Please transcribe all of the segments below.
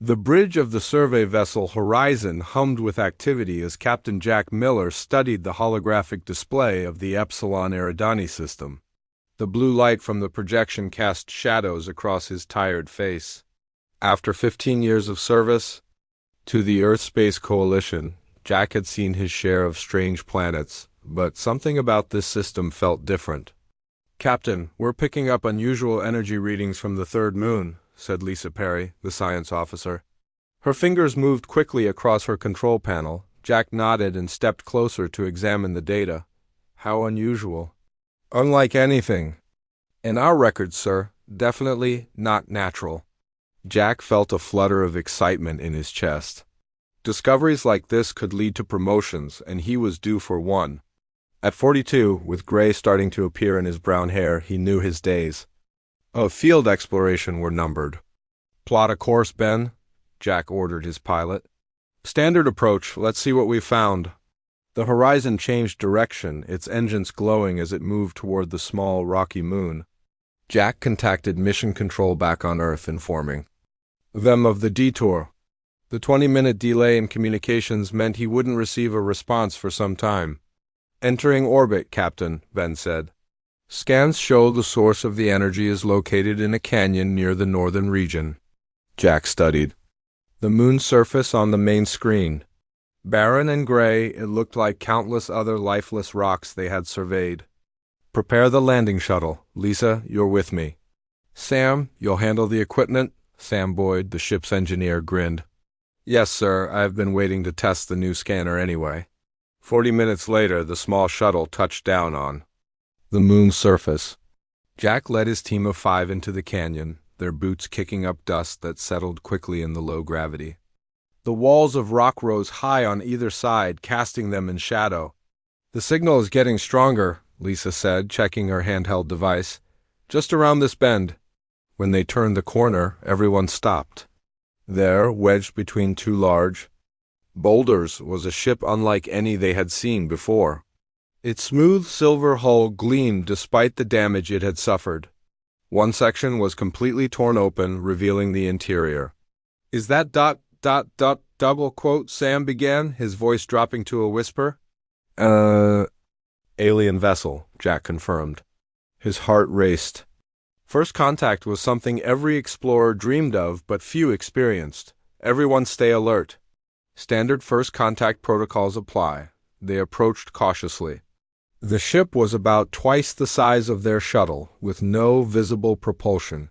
The bridge of the survey vessel Horizon hummed with activity as Captain Jack Miller studied the holographic display of the Epsilon Eridani system. The blue light from the projection cast shadows across his tired face. After 15 years of service to the Earth Space Coalition, Jack had seen his share of strange planets, but something about this system felt different. "Captain, we're picking up unusual energy readings from the third moon," said Lisa Perry, the science officer. Her fingers moved quickly across her control panel. Jack nodded and stepped closer to examine the data. "How unusual." "Unlike anything in our records, sir. Definitely not natural." Jack felt a flutter of excitement in his chest. Discoveries like this could lead to promotions, and he was due for one. At 42, with gray starting to appear in his brown hair, he knew his days of field exploration were numbered. "Plot a course, Ben," Jack ordered his pilot. "Standard approach. Let's see what we've found." The Horizon changed direction, its engines glowing as it moved toward the small, rocky moon. Jack contacted Mission Control back on Earth, informing them of the detour. The 20-minute delay in communications meant he wouldn't receive a response for some time. "Entering orbit, Captain," Ben said. "Scans show the source of the energy is located in a canyon near the northern region." Jack studied the moon's surface on the main screen. Barren and gray, it looked like countless other lifeless rocks they had surveyed. "Prepare the landing shuttle. Lisa, you're with me." "Sam, you'll handle the equipment?" Sam Boyd, the ship's engineer, grinned. "Yes, sir. I've been waiting to test the new scanner anyway." 40 minutes later, the small shuttle touched down on the moon's surface. Jack led his team of 5 into the canyon, their boots kicking up dust that settled quickly in the low gravity. The walls of rock rose high on either side, casting them in shadow. "The signal is getting stronger," Lisa said, checking her handheld device. "Just around this bend." When they turned the corner, everyone stopped. There, wedged between 2 large boulders, was a ship unlike any they had seen before. Its smooth silver hull gleamed despite the damage it had suffered. One section was completely torn open, revealing the interior. "Is that ... double quote," Sam began, his voice dropping to a whisper. "Alien vessel," Jack confirmed. His heart raced. First contact was something every explorer dreamed of, but few experienced. Everyone stay alert. Standard first contact protocols apply. They approached cautiously. The ship was about twice the size of their shuttle, with no visible propulsion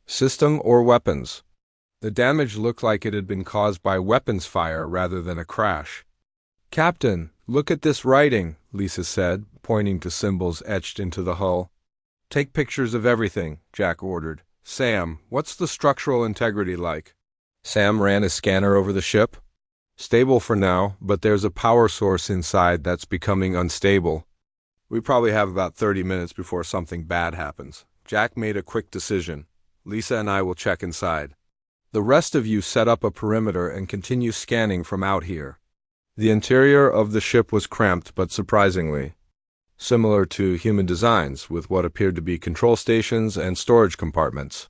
system or weapons. The damage looked like it had been caused by weapons fire rather than a crash. "Captain, look at this writing," Lisa said, pointing to symbols etched into the hull. "Take pictures of everything," Jack ordered. "Sam, what's the structural integrity like?" Sam ran his scanner over the ship. "Stable for now, but there's a power source inside that's becoming unstable. We probably have about 30 minutes before something bad happens." Jack made a quick decision. "Lisa and I will check inside. The rest of you set up a perimeter and continue scanning from out here." The interior of the ship was cramped but surprisingly similar to human designs, with what appeared to be control stations and storage compartments.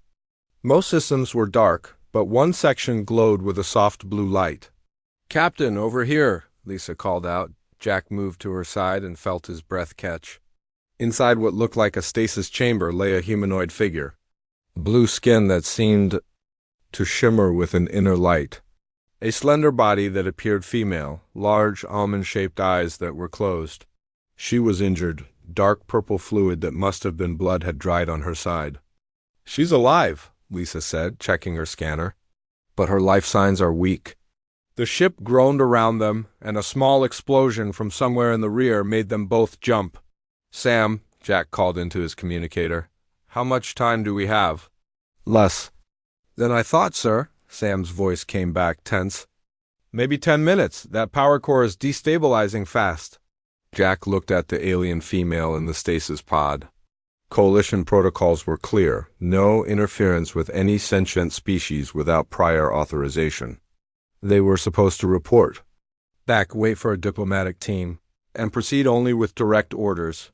Most systems were dark, but one section glowed with a soft blue light. "Captain, over here," Lisa called out. Jack moved to her side and felt his breath catch. Inside what looked like a stasis chamber lay a humanoid figure. Blue skin that seemed to shimmer with an inner light. A slender body that appeared female, large almond-shaped eyes that were closed. She was injured. Dark purple fluid that must have been blood had dried on her side. "She's alive," Lisa said, checking her scanner. "But her life signs are weak." The ship groaned around them, and a small explosion from somewhere in the rear made them both jump. "Sam," Jack called into his communicator, "how much time do we have?" "Less than I thought, sir." Sam's voice came back, tense. "Maybe 10 minutes. That power core is destabilizing fast." Jack looked at the alien female in the stasis pod. Coalition protocols were clear: no interference with any sentient species without prior authorization. They were supposed to report back, wait for a diplomatic team, and proceed only with direct orders.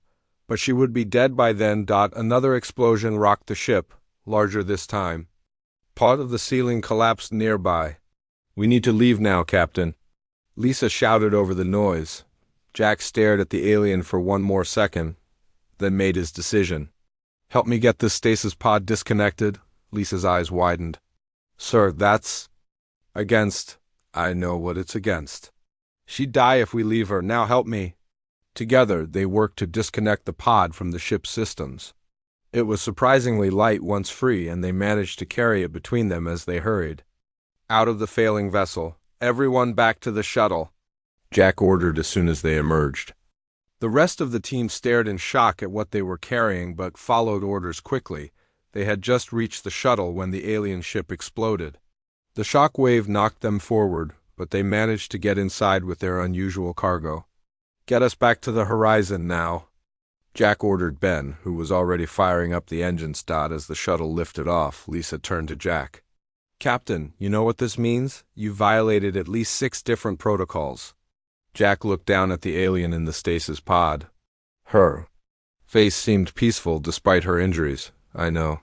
But she would be dead by then. Another explosion rocked the ship, larger this time. Part of the ceiling collapsed nearby. "We need to leave now, Captain," Lisa shouted over the noise. Jack stared at the alien for one more second, then made his decision. "Help me get this stasis pod disconnected." Lisa's eyes widened. "Sir, that's against—" "I know what it's against. She'd die if we leave her. Now help me." Together, they worked to disconnect the pod from the ship's systems. It was surprisingly light once free, and they managed to carry it between them as they hurried. Out of the failing vessel, "Everyone back to the shuttle," Jack ordered as soon as they emerged. The rest of the team stared in shock at what they were carrying but followed orders quickly. They had just reached the shuttle when the alien ship exploded. The shock wave knocked them forward, but they managed to get inside with their unusual cargo. "Get us back to the horizon now," Jack ordered Ben, who was already firing up the engines. As the shuttle lifted off, Lisa turned to Jack. "Captain, you know what this means? You violated at least 6 different protocols." Jack looked down at the alien in the stasis pod. Her face seemed peaceful despite her injuries. "I know.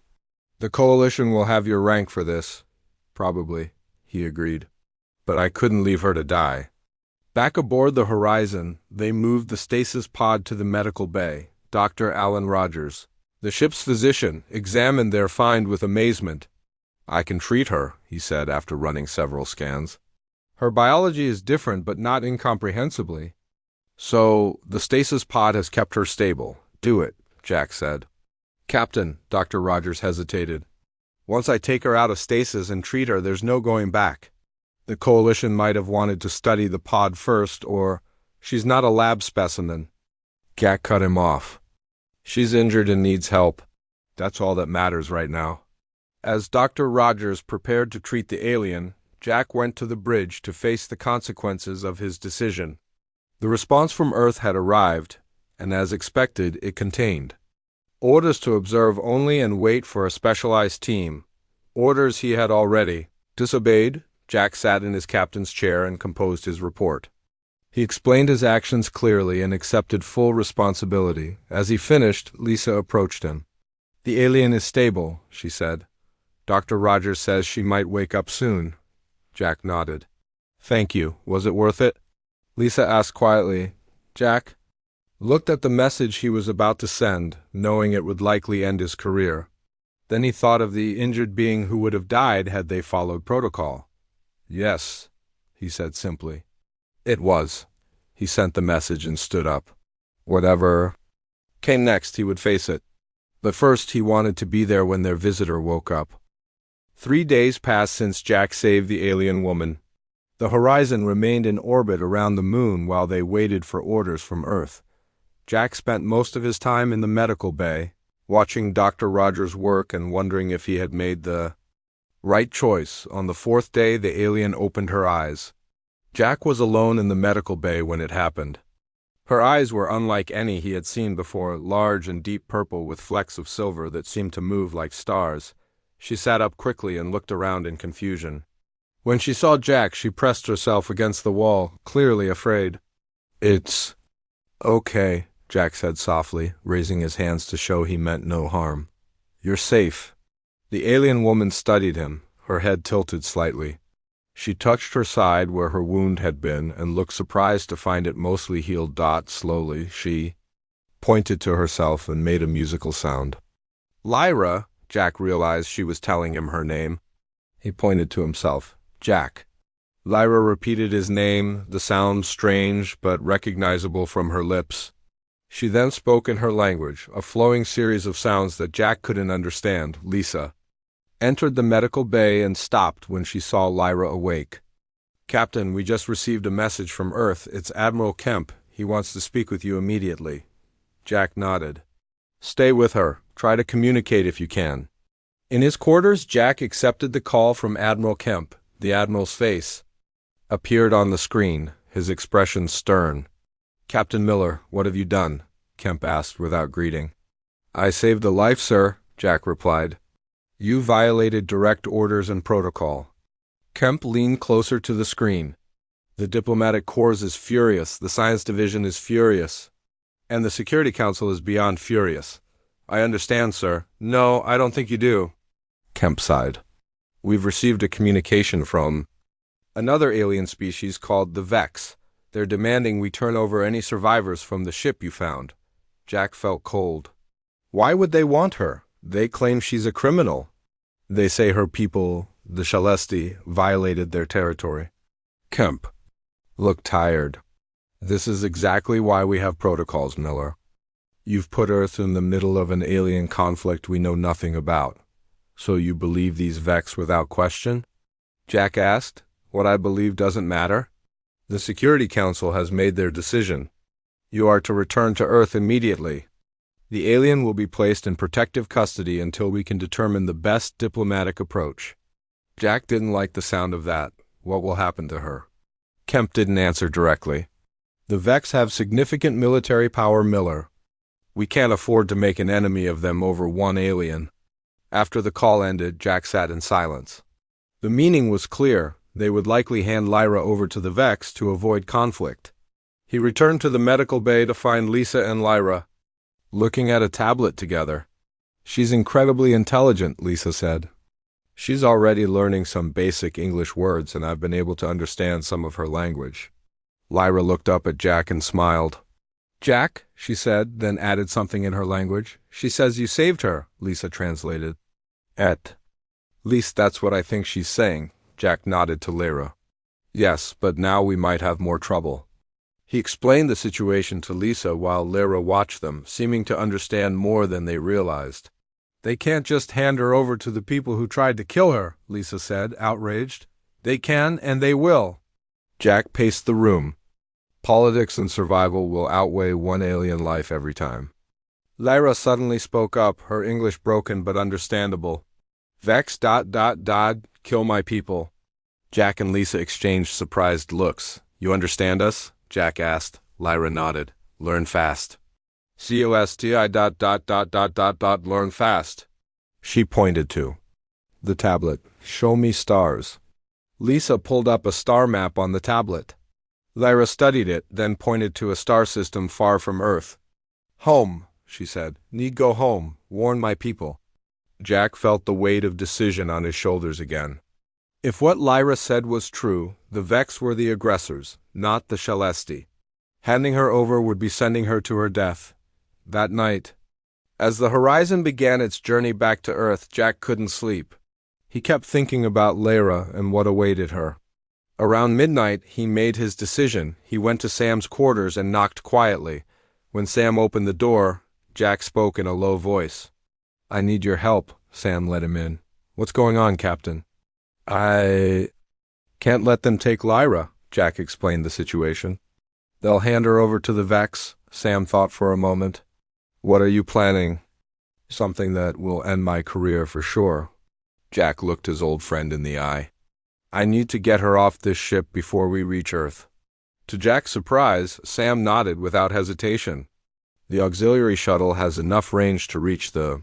The Coalition will have your rank for this." "Probably," he agreed. "But I couldn't leave her to die." Back aboard the Horizon, they moved the stasis pod to the medical bay. Dr. Alan Rogers, the ship's physician, examined their find with amazement. "I can treat her," he said after running several scans. "Her biology is different, but not incomprehensibly." "So, the stasis pod has kept her stable." "Do it," Jack said. "Captain," Dr. Rogers hesitated. "Once I take her out of stasis and treat her, there's no going back. The Coalition might have wanted to study the pod first, or she's not a lab specimen." Jack cut him off. "She's injured and needs help. That's all that matters right now." As Dr. Rogers prepared to treat the alien, Jack went to the bridge to face the consequences of his decision. The response from Earth had arrived, and as expected, it contained orders to observe only and wait for a specialized team. Orders he had already disobeyed. Jack sat in his captain's chair and composed his report. He explained his actions clearly and accepted full responsibility. As he finished, Lisa approached him. "The alien is stable," she said. "Dr. Rogers says she might wake up soon." Jack nodded. "Thank you. Was it worth it?" Lisa asked quietly. Jack looked at the message he was about to send, knowing it would likely end his career. Then he thought of the injured being who would have died had they followed protocol. "Yes," he said simply. "It was." He sent the message and stood up. Whatever came next, he would face it. But first, he wanted to be there when their visitor woke up. 3 days passed since Jack saved the alien woman. The Horizon remained in orbit around the moon while they waited for orders from Earth. Jack spent most of his time in the medical bay, watching Dr. Rogers work and wondering if he had made the right choice. On the 4th day, the alien opened her eyes. Jack was alone in the medical bay when it happened. Her eyes were unlike any he had seen before, large and deep purple with flecks of silver that seemed to move like stars. She sat up quickly and looked around in confusion. When she saw Jack, she pressed herself against the wall, clearly afraid. "It's okay," Jack said softly, raising his hands to show he meant no harm. "You're safe." The alien woman studied him, her head tilted slightly. She touched her side where her wound had been and looked surprised to find it mostly healed. Slowly, she pointed to herself and made a musical sound. "Lyra," Jack realized she was telling him her name. He pointed to himself. "Jack." Lyra repeated his name, the sound strange but recognizable from her lips. She then spoke in her language, a flowing series of sounds that Jack couldn't understand. Lisa entered the medical bay and stopped when she saw Lyra awake. "Captain, we just received a message from Earth. It's Admiral Kemp. He wants to speak with you immediately." Jack nodded. "Stay with her. Try to communicate if you can." In his quarters, Jack accepted the call from Admiral Kemp. The Admiral's face appeared on the screen, his expression stern. "Captain Miller, what have you done?" Kemp asked without greeting. "I saved a life, sir," Jack replied. "You violated direct orders and protocol." Kemp leaned closer to the screen. "The Diplomatic Corps is furious, the Science Division is furious, and the Security Council is beyond furious." "I understand, sir." "No, I don't think you do." Kemp sighed. We've received a communication from another alien species called the Vex. They're demanding we turn over any survivors from the ship you found. Jack felt cold. Why would they want her? They claim she's a criminal. They say her people, the Shalesti, violated their territory. Kemp looked tired. This is exactly why we have protocols, Miller. You've put Earth in the middle of an alien conflict we know nothing about. So you believe these Vex without question? Jack asked. What I believe doesn't matter. The Security Council has made their decision. You are to return to Earth immediately. The alien will be placed in protective custody until we can determine the best diplomatic approach. Jack didn't like the sound of that. What will happen to her? Kemp didn't answer directly. The Vex have significant military power, Miller. We can't afford to make an enemy of them over one alien. After the call ended, Jack sat in silence. The meaning was clear. They would likely hand Lyra over to the Vex to avoid conflict. He returned to the medical bay to find Lisa and Lyra looking at a tablet together. She's incredibly intelligent, Lisa said. She's already learning some basic English words, and I've been able to understand some of her language. Lyra looked up at Jack and smiled. Jack, she said, then added something in her language. She says you saved her, Lisa translated. At least that's what I think she's saying. Jack nodded to Lyra. Yes, but now we might have more trouble. He explained the situation to Lisa while Lyra watched them, seeming to understand more than they realized. They can't just hand her over to the people who tried to kill her, Lisa said, outraged. They can, and they will. Jack paced the room. Politics and survival will outweigh one alien life every time. Lyra suddenly spoke up, her English broken but understandable. Vex ... kill my people. Jack and Lisa exchanged surprised looks. You understand us? Jack asked. Lyra nodded. Learn fast. COSTI ... learn fast. She pointed to the tablet. Show me stars. Lisa pulled up a star map on the tablet. Lyra studied it, then pointed to a star system far from Earth. Home, she said. Need go home. Warn my people. Jack felt the weight of decision on his shoulders again. If what Lyra said was true, the Vex were the aggressors, not the Shalesti. Handing her over would be sending her to her death. That night, as the horizon began its journey back to Earth, Jack couldn't sleep. He kept thinking about Lyra and what awaited her. Around midnight, he made his decision. He went to Sam's quarters and knocked quietly. When Sam opened the door, Jack spoke in a low voice. I need your help, Sam let him in. What's going on, Captain? I can't let them take Lyra, Jack explained the situation. They'll hand her over to the Vex, Sam thought for a moment. What are you planning? Something that will end my career for sure. Jack looked his old friend in the eye. I need to get her off this ship before we reach Earth. To Jack's surprise, Sam nodded without hesitation. The auxiliary shuttle has enough range to reach the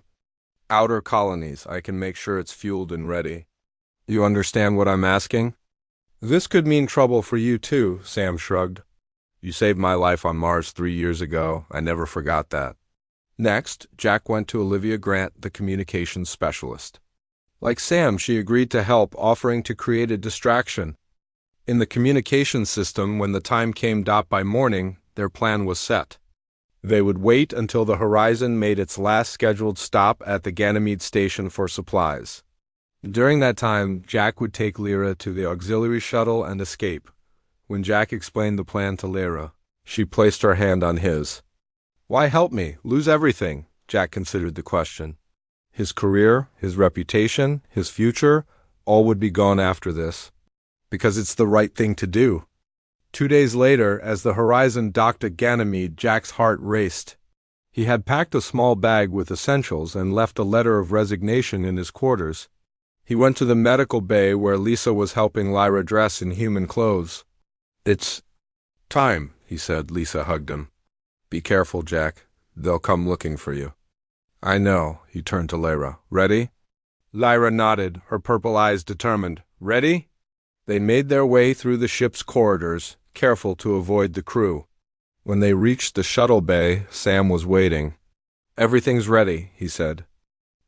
outer colonies. I can make sure it's fueled and ready. You understand what I'm asking? This could mean trouble for you too, Sam shrugged. You saved my life on Mars 3 years ago. I never forgot that. Next, Jack went to Olivia Grant, the communications specialist. Like Sam, she agreed to help, offering to create a distraction. In the communications system, when the time came by morning, their plan was set. They would wait until the Horizon made its last scheduled stop at the Ganymede station for supplies. During that time, Jack would take Lyra to the auxiliary shuttle and escape. When Jack explained the plan to Lyra, she placed her hand on his. Why help me? Lose everything? Jack considered the question. His career, his reputation, his future, all would be gone after this. Because it's the right thing to do. 2 days later, as the Horizon docked at Ganymede, Jack's heart raced. He had packed a small bag with essentials and left a letter of resignation in his quarters. He went to the medical bay where Lisa was helping Lyra dress in human clothes. It's time, he said. Lisa hugged him. Be careful, Jack. They'll come looking for you. I know, he turned to Lyra. Ready? Lyra nodded, her purple eyes determined. Ready? They made their way through the ship's corridors, careful to avoid the crew. When they reached the shuttle bay, Sam was waiting. Everything's ready, he said.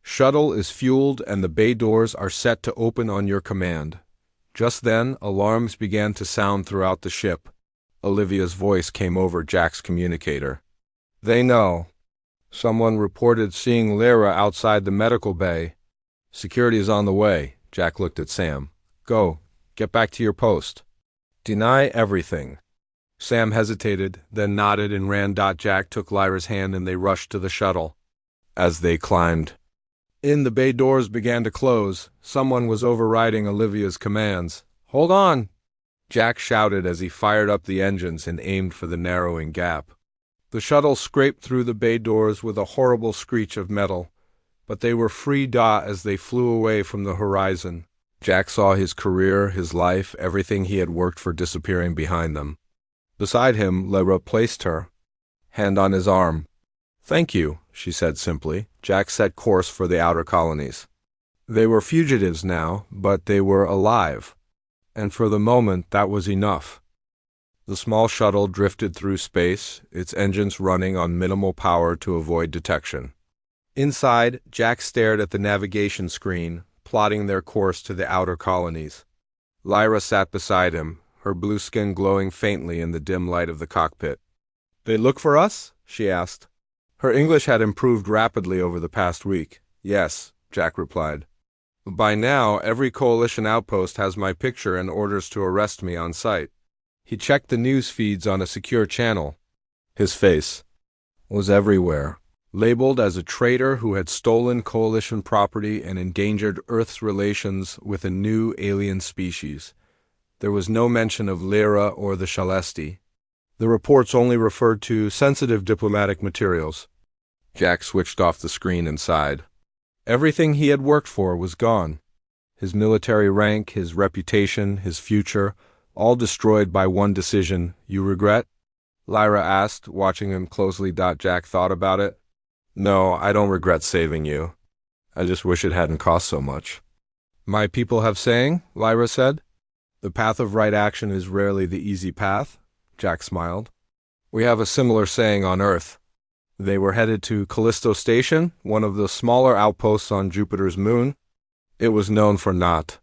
Shuttle is fueled and the bay doors are set to open on your command. Just then, alarms began to sound throughout the ship. Olivia's voice came over Jack's communicator. They know. Someone reported seeing Lyra outside the medical bay. Security is on the way. Jack looked at Sam. Go. Get back to your post. Deny everything. Sam hesitated, then nodded and ran. Jack took Lyra's hand and they rushed to the shuttle. As they climbed in, the bay doors began to close. Someone was overriding Olivia's commands. Hold on! Jack shouted as he fired up the engines and aimed for the narrowing gap. The shuttle scraped through the bay doors with a horrible screech of metal, but they were free as they flew away from the horizon. Jack saw his career, his life, everything he had worked for disappearing behind them. Beside him, Lyra placed her hand on his arm. Thank you, she said simply. Jack set course for the outer colonies. They were fugitives now, but they were alive. And for the moment, that was enough. The small shuttle drifted through space, its engines running on minimal power to avoid detection. Inside, Jack stared at the navigation screen, plotting their course to the outer colonies. Lyra sat beside him, her blue skin glowing faintly in the dim light of the cockpit. They look for us? She asked. Her English had improved rapidly over the past week. Yes, Jack replied. By now, every coalition outpost has my picture and orders to arrest me on sight. He checked the news feeds on a secure channel. His face was everywhere, labeled as a traitor who had stolen coalition property and endangered Earth's relations with a new alien species. There was no mention of Lyra or the Celesti. The reports only referred to sensitive diplomatic materials. Jack switched off the screen and sighed. Everything he had worked for was gone. His military rank, his reputation, his future, all destroyed by one decision. You regret? Lyra asked, watching him closely. Jack thought about it. No, I don't regret saving you. I just wish it hadn't cost so much. My people have saying, Lyra said. The path of right action is rarely the easy path. Jack smiled. We have a similar saying on Earth. They were headed to Callisto Station, one of the smaller outposts on Jupiter's moon. It was known for not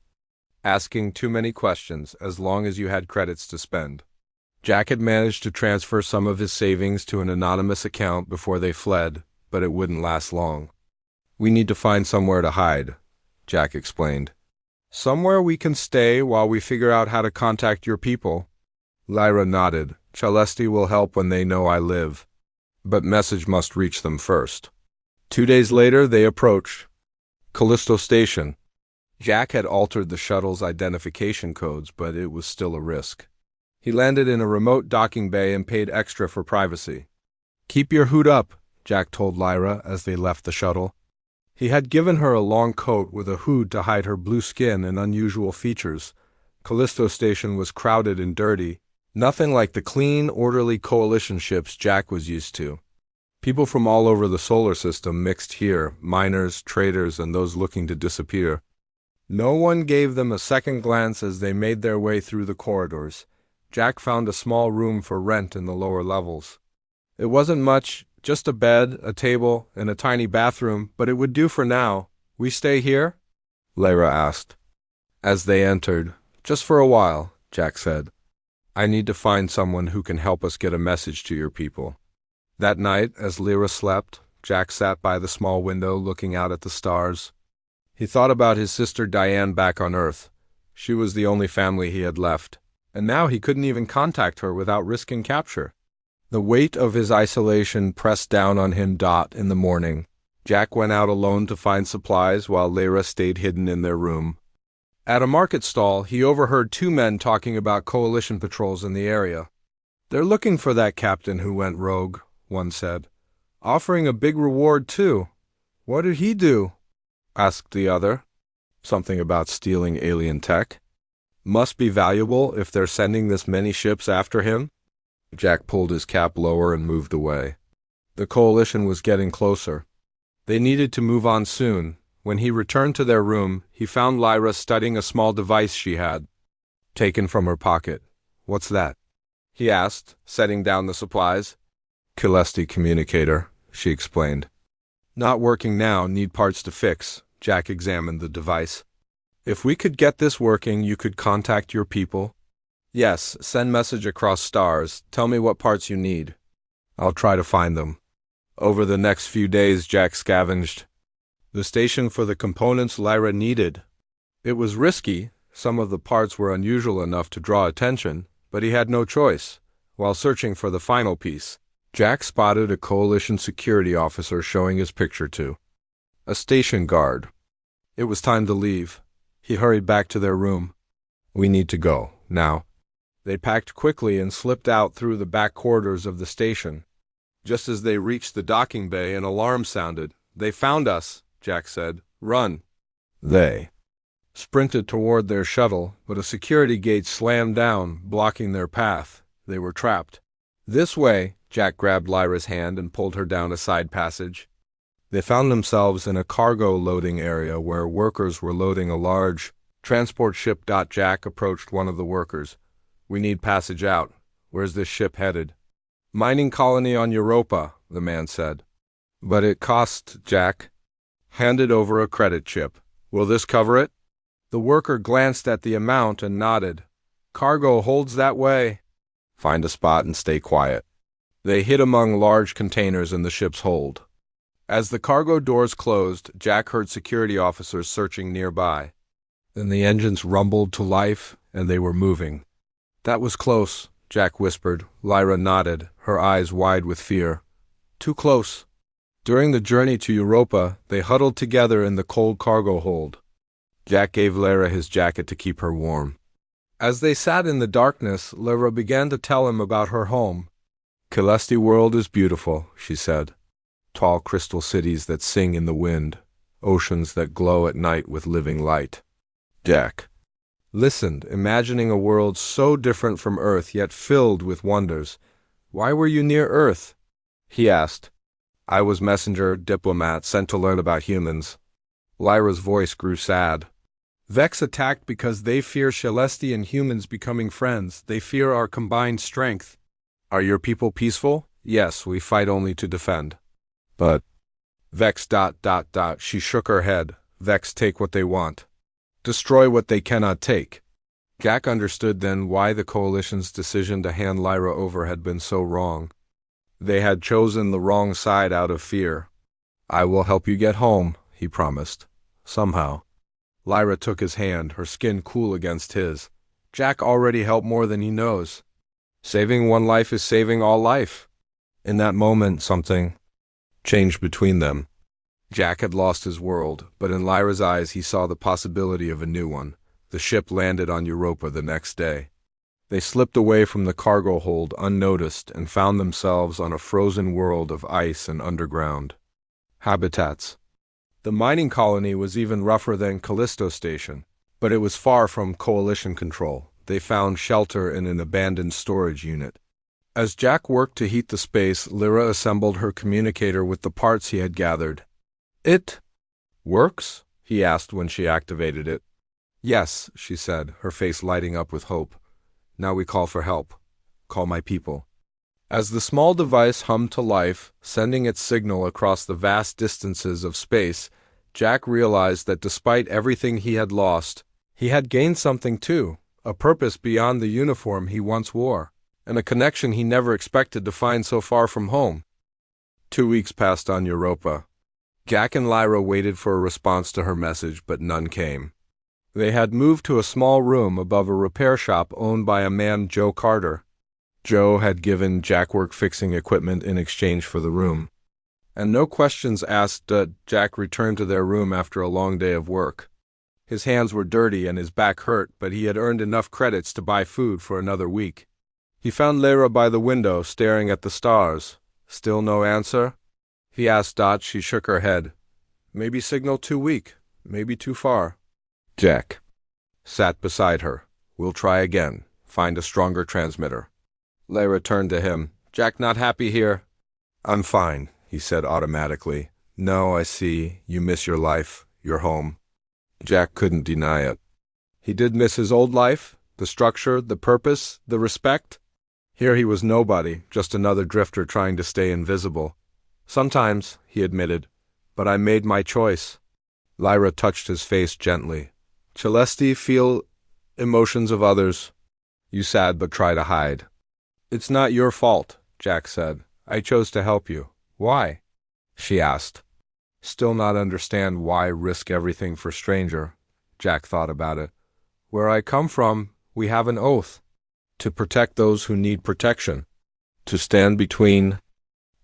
asking too many questions as long as you had credits to spend. Jack had managed to transfer some of his savings to an anonymous account before they fled, but it wouldn't last long. We need to find somewhere to hide, Jack explained. Somewhere we can stay while we figure out how to contact your people. Lyra nodded. Celesti will help when they know I live. But message must reach them first. 2 days later, they approached Callisto Station. Jack had altered the shuttle's identification codes, but it was still a risk. He landed in a remote docking bay and paid extra for privacy. Keep your hood up, Jack told Lyra as they left the shuttle. He had given her a long coat with a hood to hide her blue skin and unusual features. Callisto Station was crowded and dirty. Nothing like the clean, orderly coalition ships Jack was used to. People from all over the solar system mixed here, miners, traders, and those looking to disappear. No one gave them a second glance as they made their way through the corridors. Jack found a small room for rent in the lower levels. It wasn't much, just a bed, a table, and a tiny bathroom, but it would do for now. We stay here? Lyra asked. As they entered, just for a while, Jack said. I need to find someone who can help us get a message to your people. That night, as Lyra slept, Jack sat by the small window looking out at the stars. He thought about his sister Diane back on Earth. She was the only family he had left, and now he couldn't even contact her without risking capture. The weight of his isolation pressed down on him. In the morning, Jack went out alone to find supplies while Lyra stayed hidden in their room. At a market stall, he overheard 2 men talking about coalition patrols in the area. They're looking for that captain who went rogue, one said. Offering a big reward, too. What did he do? Asked the other. Something about stealing alien tech. Must be valuable if they're sending this many ships after him. Jack pulled his cap lower and moved away. The coalition was getting closer. They needed to move on soon. When he returned to their room, he found Lyra studying a small device she had taken from her pocket. What's that? He asked, setting down the supplies. Celesti communicator, she explained. Not working now, need parts to fix. Jack examined the device. If we could get this working, you could contact your people? Yes, send message across stars. Tell me what parts you need. I'll try to find them. Over the next few days, Jack scavenged the station for the components Lyra needed. It was risky. Some of the parts were unusual enough to draw attention, but he had no choice. While searching for the final piece, Jack spotted a Coalition security officer showing his picture to a station guard. It was time to leave. He hurried back to their room. We need to go, now. They packed quickly and slipped out through the back corridors of the station. Just as they reached the docking bay, an alarm sounded. They found us, Jack said. Run. They sprinted toward their shuttle, but a security gate slammed down, blocking their path. They were trapped. This way, Jack grabbed Lyra's hand and pulled her down a side passage. They found themselves in a cargo loading area where workers were loading a large transport ship. Jack approached one of the workers. We need passage out. Where's this ship headed? Mining colony on Europa, the man said. But it cost, Jack. Handed over a credit chip. Will this cover it? The worker glanced at the amount and nodded. Cargo holds that way. Find a spot and stay quiet. They hid among large containers in the ship's hold. As the cargo doors closed, Jack heard security officers searching nearby. Then the engines rumbled to life, and they were moving. That was close, Jack whispered. Lyra nodded, her eyes wide with fear. Too close. During the journey to Europa, they huddled together in the cold cargo hold. Jack gave Lyra his jacket to keep her warm. As they sat in the darkness, Lyra began to tell him about her home. Celesti world is beautiful, she said. Tall crystal cities that sing in the wind, oceans that glow at night with living light. Jack listened, imagining a world so different from Earth, yet filled with wonders. Why were you near Earth? He asked. I was messenger, diplomat, sent to learn about humans. Lyra's voice grew sad. Vex attacked because they fear Celesti and humans becoming friends. They fear our combined strength. Are your people peaceful? Yes, we fight only to defend. But Vex ... She shook her head. Vex take what they want. Destroy what they cannot take. Jack understood then why the Coalition's decision to hand Lyra over had been so wrong. They had chosen the wrong side out of fear. I will help you get home, he promised. Somehow. Lyra took his hand, her skin cool against his. Jack already helped more than he knows. Saving one life is saving all life. In that moment, something changed between them. Jack had lost his world, but in Lyra's eyes he saw the possibility of a new one. The ship landed on Europa the next day. They slipped away from the cargo hold unnoticed and found themselves on a frozen world of ice and underground habitats. The mining colony was even rougher than Callisto Station, but it was far from Coalition control. They found shelter in an abandoned storage unit. As Jack worked to heat the space, Lyra assembled her communicator with the parts he had gathered. It works? He asked when she activated it. Yes, she said, her face lighting up with hope. Now we call for help. Call my people. As the small device hummed to life, sending its signal across the vast distances of space, Jack realized that despite everything he had lost, he had gained something too, a purpose beyond the uniform he once wore, and a connection he never expected to find so far from home. 2 weeks passed on Europa. Jack and Lyra waited for a response to her message, but none came. They had moved to a small room above a repair shop owned by a man, Joe Carter. Joe had given Jack work-fixing equipment in exchange for the room. And no questions asked, Jack returned to their room after a long day of work. His hands were dirty and his back hurt, but he had earned enough credits to buy food for another week. He found Lyra by the window, staring at the stars. Still no answer? He asked. She shook her head. Maybe signal too weak, maybe too far. Jack sat beside her. We'll try again. Find a stronger transmitter. Lyra turned to him. Jack not happy here? I'm fine, he said automatically. No, I see. You miss your life, your home. Jack couldn't deny it. He did miss his old life, the structure, the purpose, the respect. Here he was nobody, just another drifter trying to stay invisible. Sometimes, he admitted, But I made my choice. Lyra touched his face gently. Celeste, feel emotions of others. You sad but try to hide. It's not your fault, Jack said. I chose to help you. Why? She asked. Still not understand why risk everything for stranger. Jack thought about it. Where I come from, we have an oath. To protect those who need protection. To stand between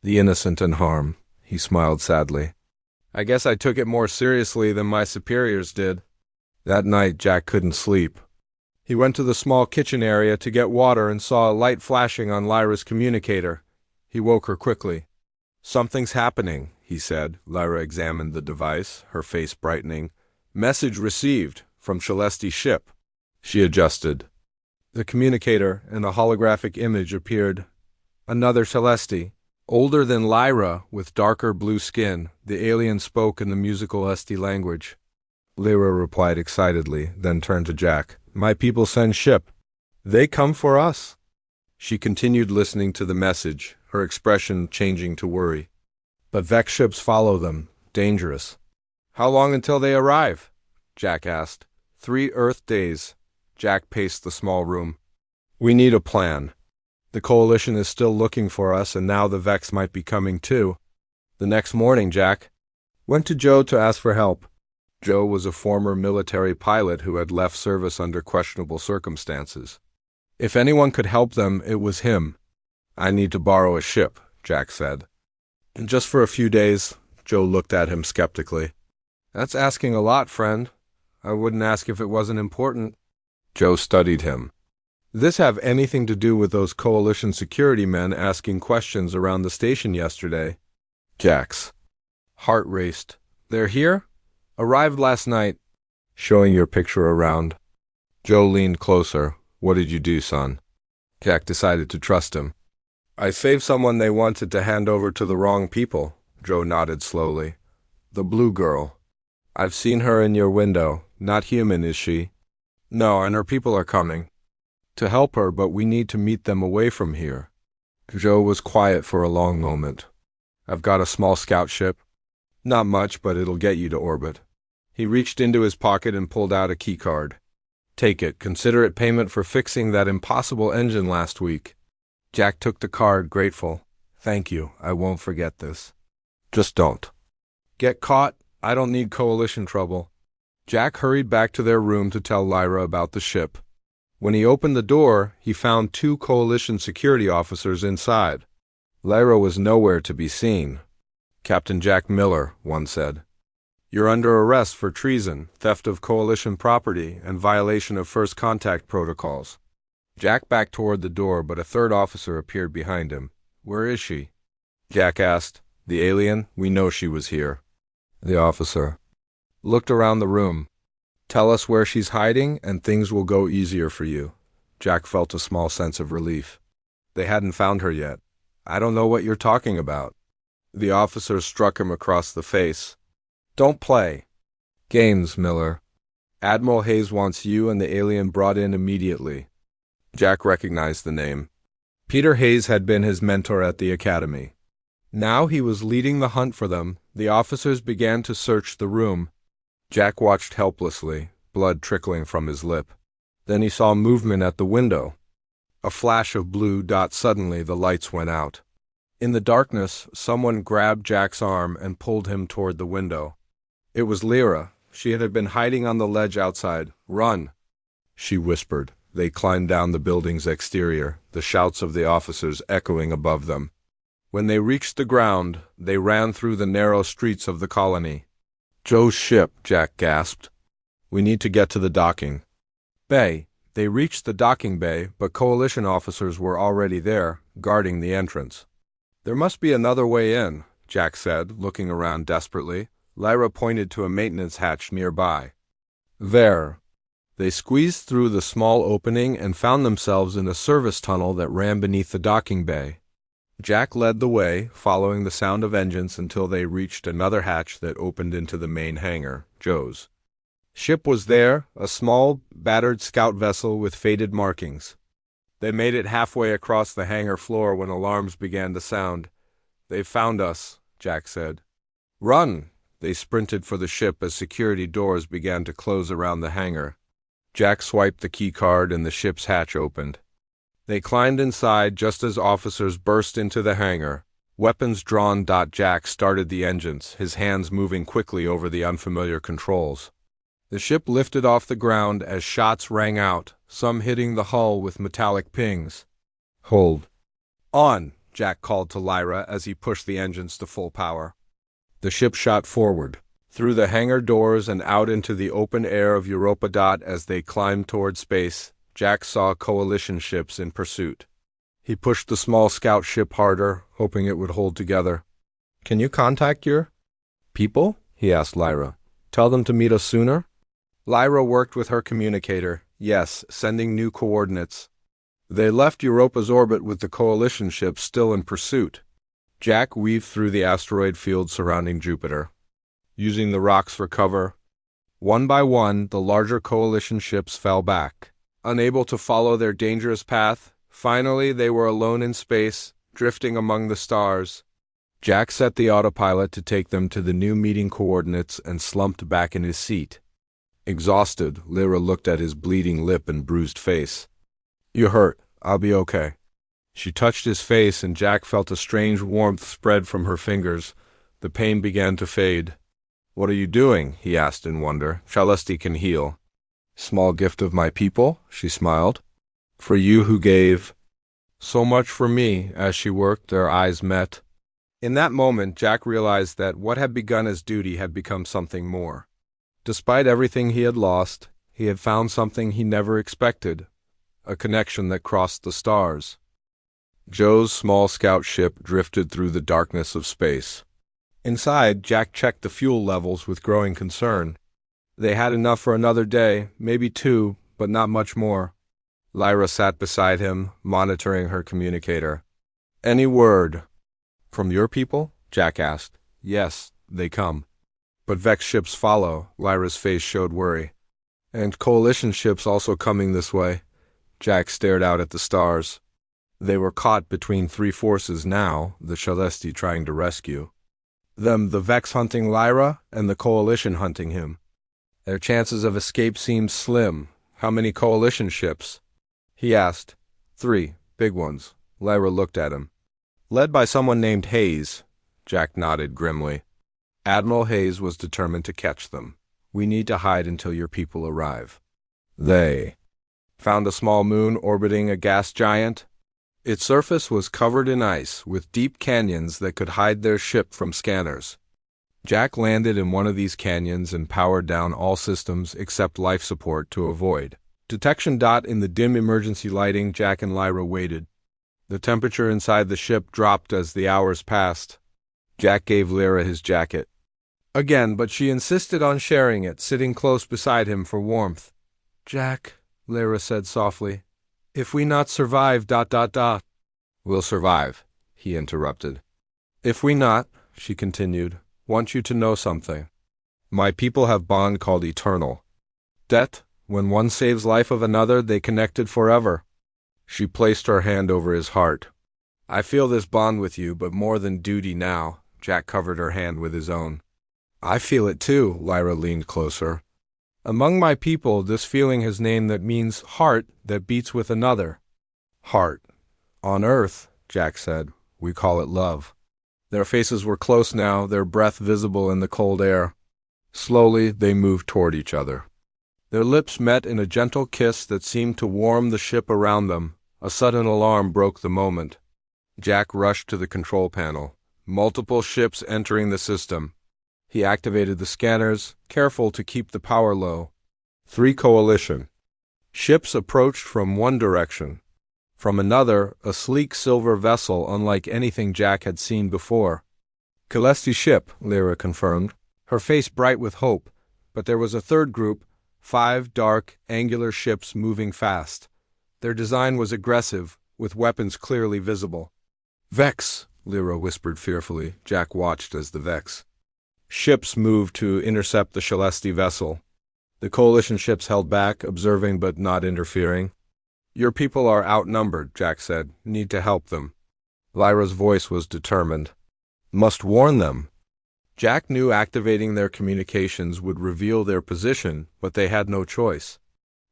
the innocent and harm. He smiled sadly. I guess I took it more seriously than my superiors did. That night, Jack couldn't sleep. He went to the small kitchen area to get water and saw a light flashing on Lyra's communicator. He woke her quickly. Something's happening, he said. Lyra examined the device, her face brightening. Message received from Celeste's ship. She adjusted. The communicator and a holographic image appeared. Another Celeste. Older than Lyra, with darker blue skin, the alien spoke in the musical Esti language. Lyra replied excitedly, then turned to Jack. My people send ship. They come for us. She continued listening to the message, her expression changing to worry. But Vex ships follow them, dangerous. How long until they arrive? Jack asked. 3 Earth days. Jack paced the small room. We need a plan. The Coalition is still looking for us, and now the Vex might be coming too. The next morning, Jack went to Joe to ask for help. Joe was a former military pilot who had left service under questionable circumstances. If anyone could help them, it was him. I need to borrow a ship, Jack said. And just for a few days, Joe looked at him skeptically. That's asking a lot, friend. I wouldn't ask if it wasn't important. Joe studied him. This have anything to do with those Coalition security men asking questions around the station yesterday? Jack's heart raced. They're here? Arrived last night. Showing your picture around. Joe leaned closer. What did you do, son? Jack decided to trust him. I saved someone they wanted to hand over to the wrong people. Joe nodded slowly. The blue girl. I've seen her in your window. Not human, is she? No, and her people are coming. To help her, but we need to meet them away from here. Joe was quiet for a long moment. I've got a small scout ship. Not much, but it'll get you to orbit. He reached into his pocket and pulled out a key card. Take it. Consider it payment for fixing that impossible engine last week. Jack took the card, grateful. Thank you. I won't forget this. Just don't. Get caught? I don't need Coalition trouble. Jack hurried back to their room to tell Lyra about the ship. When he opened the door, he found 2 Coalition security officers inside. Lyra was nowhere to be seen. Captain Jack Miller, one said. You're under arrest for treason, theft of Coalition property, and violation of first contact protocols. Jack backed toward the door, but a 3rd officer appeared behind him. Where is she? Jack asked. The alien? We know she was here. The officer looked around the room. Tell us where she's hiding, and things will go easier for you. Jack felt a small sense of relief. They hadn't found her yet. I don't know what you're talking about. The officer struck him across the face. Don't play games, Miller. Admiral Hayes wants you and the alien brought in immediately. Jack recognized the name. Peter Hayes had been his mentor at the academy. Now he was leading the hunt for them. The officers began to search the room. Jack watched helplessly, blood trickling from his lip. Then he saw movement at the window. A flash of blue dot. Suddenly the lights went out. In the darkness, someone grabbed Jack's arm and pulled him toward the window. It was Lyra. She had been hiding on the ledge outside. Run, she whispered. They climbed down the building's exterior, the shouts of the officers echoing above them. When they reached the ground, they ran through the narrow streets of the colony. Joe's ship, Jack gasped. We need to get to the docking bay. They reached the docking bay, but Coalition officers were already there, guarding the entrance. There must be another way in, Jack said, looking around desperately. Lyra pointed to a maintenance hatch nearby. There. They squeezed through the small opening and found themselves in a service tunnel that ran beneath the docking bay. Jack led the way, following the sound of engines until they reached another hatch that opened into the main hangar, Joe's. Ship was there, a small, battered scout vessel with faded markings. They made it halfway across the hangar floor when alarms began to sound. They've found us, Jack said. Run, They sprinted for the ship as security doors began to close around the hangar. Jack swiped the keycard and the ship's hatch opened. They climbed inside just as officers burst into the hangar. Weapons drawn. Jack started the engines, his hands moving quickly over the unfamiliar controls. The ship lifted off the ground as shots rang out, some hitting the hull with metallic pings. "Hold on," Jack called to Lyra as he pushed the engines to full power. The ship shot forward, through the hangar doors and out into the open air of Europa. As they climbed toward space, Jack saw coalition ships in pursuit. He pushed the small scout ship harder, hoping it would hold together. "Can you contact your people?" he asked Lyra. "Tell them to meet us sooner?" Lyra worked with her communicator. Yes, sending new coordinates. They left Europa's orbit with the coalition ships still in pursuit. Jack weaved through the asteroid field surrounding Jupiter, using the rocks for cover. One by one, the larger coalition ships fell back, unable to follow their dangerous path. Finally, they were alone in space, drifting among the stars. Jack set the autopilot to take them to the new meeting coordinates and slumped back in his seat. Exhausted, Lyra looked at his bleeding lip and bruised face. "You hurt. I'll be okay." She touched his face and Jack felt a strange warmth spread from her fingers. The pain began to fade. "What are you doing?" he asked in wonder. "Celeste can heal." "Small gift of my people," she smiled. "For you who gave so much for me." As she worked, their eyes met. In that moment, Jack realized that what had begun as duty had become something more. Despite everything he had lost, he had found something he never expected, a connection that crossed the stars. Joe's small scout ship drifted through the darkness of space. Inside, Jack checked the fuel levels with growing concern. They had enough for another day, maybe two, but not much more. Lyra sat beside him, monitoring her communicator. "Any word from your people?" Jack asked. "Yes, they come. But Vex ships follow." Lyra's face showed worry. "And coalition ships also coming this way." Jack stared out at the stars. They were caught between three forces now, the Celeste trying to rescue them, the Vex hunting Lyra, and the coalition hunting him. Their chances of escape seemed slim. "How many coalition ships?" he asked. "3, big ones." Lyra looked at him. "Led by someone named Hayes." Jack nodded grimly. "Admiral Hayes was determined to catch them. We need to hide until your people arrive." They found a small moon orbiting a gas giant. Its surface was covered in ice, with deep canyons that could hide their ship from scanners. Jack landed in one of these canyons and powered down all systems except life support to avoid detection. In the dim emergency lighting, Jack and Lyra waited. The temperature inside the ship dropped as the hours passed. Jack gave Lyra his jacket again, but she insisted on sharing it, sitting close beside him for warmth. "Jack," Lyra said softly, "if we not survive... "We'll survive," he interrupted. "If we not," she continued, "want you to know something. My people have bond called eternal. Debt, when one saves life of another, they connected forever." She placed her hand over his heart. "I feel this bond with you, but more than duty now." Jack covered her hand with his own. "I feel it too." Lyra leaned closer. "Among my people, this feeling has name that means heart that beats with another." "Heart. On Earth," Jack said, "we call it love." Their faces were close now, their breath visible in the cold air. Slowly, they moved toward each other. Their lips met in a gentle kiss that seemed to warm the ship around them. A sudden alarm broke the moment. Jack rushed to the control panel. Multiple ships entering the system. He activated the scanners, careful to keep the power low. 3 coalition ships approached from one direction. From another, a sleek silver vessel unlike anything Jack had seen before. "Celeste ship," Lyra confirmed, her face bright with hope. But there was a third group, 5 dark, angular ships moving fast. Their design was aggressive, with weapons clearly visible. "Vex," Lyra whispered fearfully. Jack watched as the Vex ships moved to intercept the Celeste vessel. The coalition ships held back, observing but not interfering. "Your people are outnumbered," Jack said. "Need to help them." Lyra's voice was determined. "Must warn them." Jack knew activating their communications would reveal their position, but they had no choice.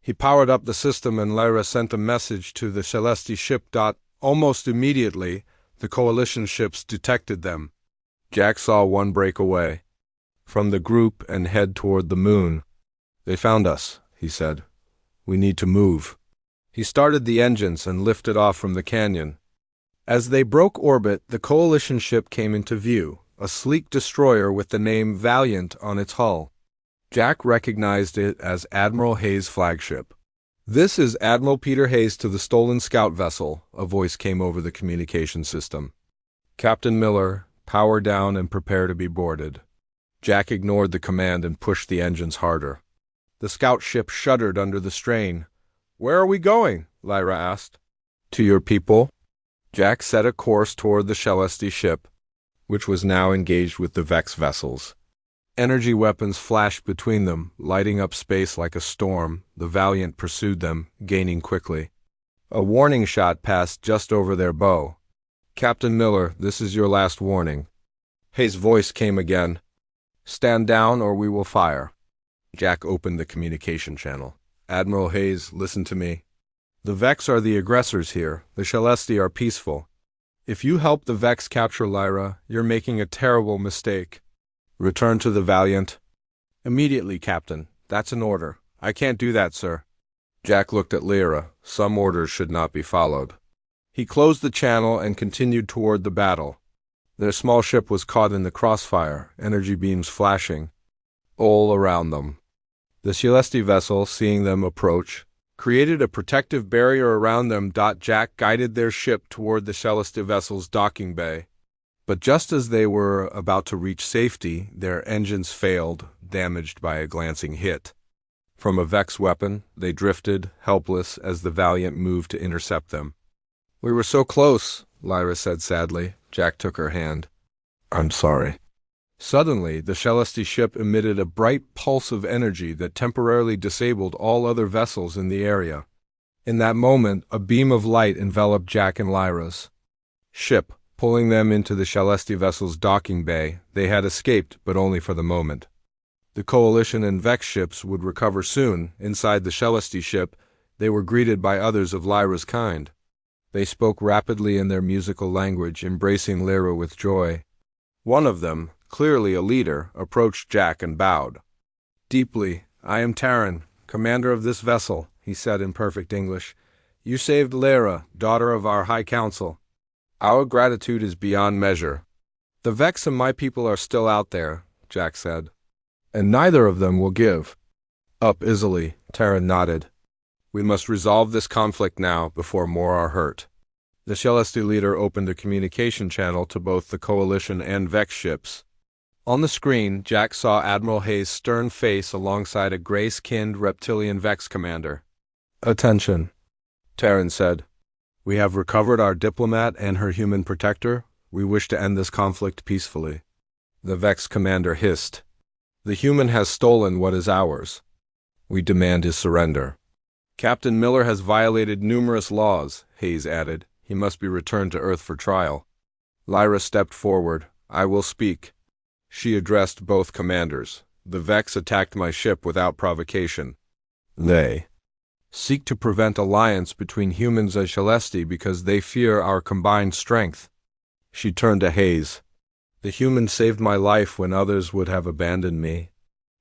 He powered up the system and Lyra sent a message to the Celesti ship. Almost immediately, the Coalition ships detected them. Jack saw one break away from the group and head toward the moon. "They found us," he said. "We need to move." He started the engines and lifted off from the canyon. As they broke orbit, the Coalition ship came into view, a sleek destroyer with the name Valiant on its hull. Jack recognized it as Admiral Hayes' flagship. "This is Admiral Peter Hayes to the stolen scout vessel," a voice came over the communication system. "Captain Miller, power down and prepare to be boarded." Jack ignored the command and pushed the engines harder. The scout ship shuddered under the strain. "Where are we going?" Lyra asked. "To your people." Jack set a course toward the Celesti ship, which was now engaged with the Vex vessels. Energy weapons flashed between them, lighting up space like a storm. The Valiant pursued them, gaining quickly. A warning shot passed just over their bow. "Captain Miller, this is your last warning." Hayes' voice came again. "Stand down or we will fire." Jack opened the communication channel. "Admiral Hayes, listen to me. The Vex are the aggressors here. The Celesti are peaceful. If you help the Vex capture Lyra, you're making a terrible mistake. Return to the Valiant." "Immediately, Captain. That's an order." "I can't do that, sir." Jack looked at Lyra. Some orders should not be followed. He closed the channel and continued toward the battle. Their small ship was caught in the crossfire, energy beams flashing all around them. The Celesti vessel, seeing them approach, created a protective barrier around them. Jack guided their ship toward the Celesti vessel's docking bay. But just as they were about to reach safety, their engines failed, damaged by a glancing hit. From a Vex weapon, they drifted, helpless, as the Valiant moved to intercept them. "We were so close," Lyra said sadly. Jack took her hand. "I'm sorry." Suddenly, the Celesti ship emitted a bright pulse of energy that temporarily disabled all other vessels in the area. In that moment, a beam of light enveloped Jack and Lyra's ship, pulling them into the Celesti vessel's docking bay. They had escaped, but only for the moment. The Coalition and Vex ships would recover soon. Inside the Celesti ship, they were greeted by others of Lyra's kind. They spoke rapidly in their musical language, embracing Lyra with joy. One of them, clearly a leader, approached Jack and bowed deeply. "I am Taryn, commander of this vessel," he said in perfect English. "You saved Lyra, daughter of our High Council. Our gratitude is beyond measure." "The Vex and my people are still out there," Jack said, "and neither of them will give up easily." Taryn nodded. "We must resolve this conflict now before more are hurt." The Celesti leader opened a communication channel to both the Coalition and Vex ships. On the screen, Jack saw Admiral Hayes' stern face alongside a gray-skinned reptilian Vex commander. "Attention," Taryn said. "We have recovered our diplomat and her human protector. We wish to end this conflict peacefully." The Vex commander hissed. "The human has stolen what is ours. We demand his surrender." "Captain Miller has violated numerous laws," Hayes added. "He must be returned to Earth for trial." Lyra stepped forward. "I will speak." She addressed both commanders. "The Vex attacked my ship without provocation. They seek to prevent alliance between humans and Celesti because they fear our combined strength." She turned to Hayes. "The human saved my life when others would have abandoned me.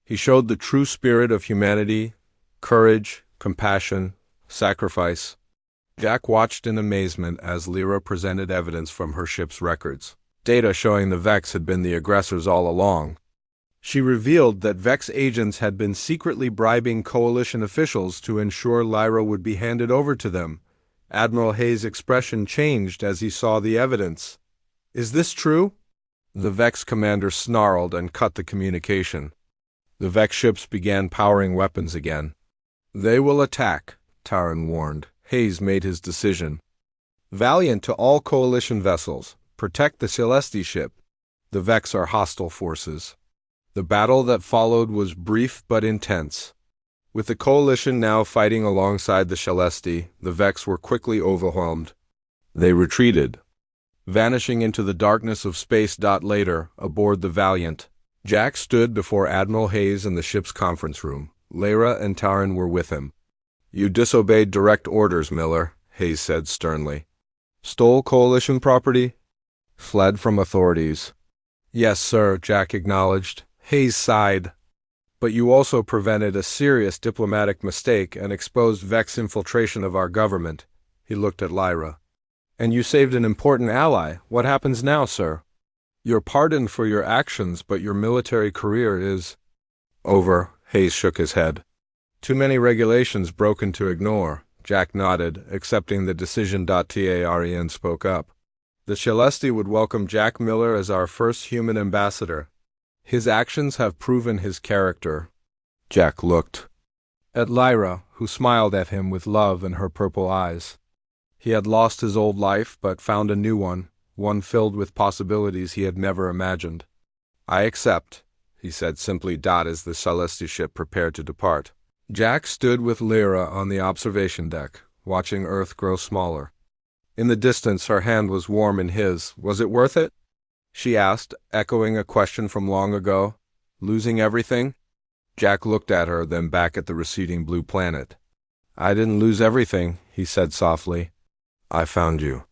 He showed the true spirit of humanity, courage, compassion, sacrifice." Jack watched in amazement as Lyra presented evidence from her ship's records, data showing the Vex had been the aggressors all along. She revealed that Vex agents had been secretly bribing Coalition officials to ensure Lyra would be handed over to them. Admiral Hayes' expression changed as he saw the evidence. "Is this true?" The Vex commander snarled and cut the communication. The Vex ships began powering weapons again. "They will attack," Taryn warned. Hayes made his decision. "Valiant to all Coalition vessels. Protect the Celesti ship. The Vex are hostile forces." The battle that followed was brief but intense. With the Coalition now fighting alongside the Celesti, the Vex were quickly overwhelmed. They retreated, vanishing into the darkness of space. Later, aboard the Valiant, Jack stood before Admiral Hayes in the ship's conference room. Lyra and Taran were with him. "You disobeyed direct orders, Miller," Hayes said sternly. "Stole Coalition property? Fled from authorities?" "Yes, sir," Jack acknowledged. Hayes sighed. "But you also prevented a serious diplomatic mistake and exposed Vex's infiltration of our government." He looked at Lyra. "And you saved an important ally. What happens now, sir?" "You're pardoned for your actions, but your military career is over." Hayes shook his head. "Too many regulations broken to ignore." Jack nodded, accepting the decision. Taran spoke up. "The Celesti would welcome Jack Miller as our first human ambassador. His actions have proven his character." Jack looked at Lyra, who smiled at him with love in her purple eyes. He had lost his old life, but found a new one filled with possibilities he had never imagined. "I accept," he said simply. As the Celesti ship prepared to depart, Jack stood with Lyra on the observation deck, watching Earth grow smaller. In the distance, her hand was warm in his. "Was it worth it?" she asked, echoing a question from long ago. "Losing everything?" Jack looked at her, then back at the receding blue planet. "I didn't lose everything," he said softly. "I found you."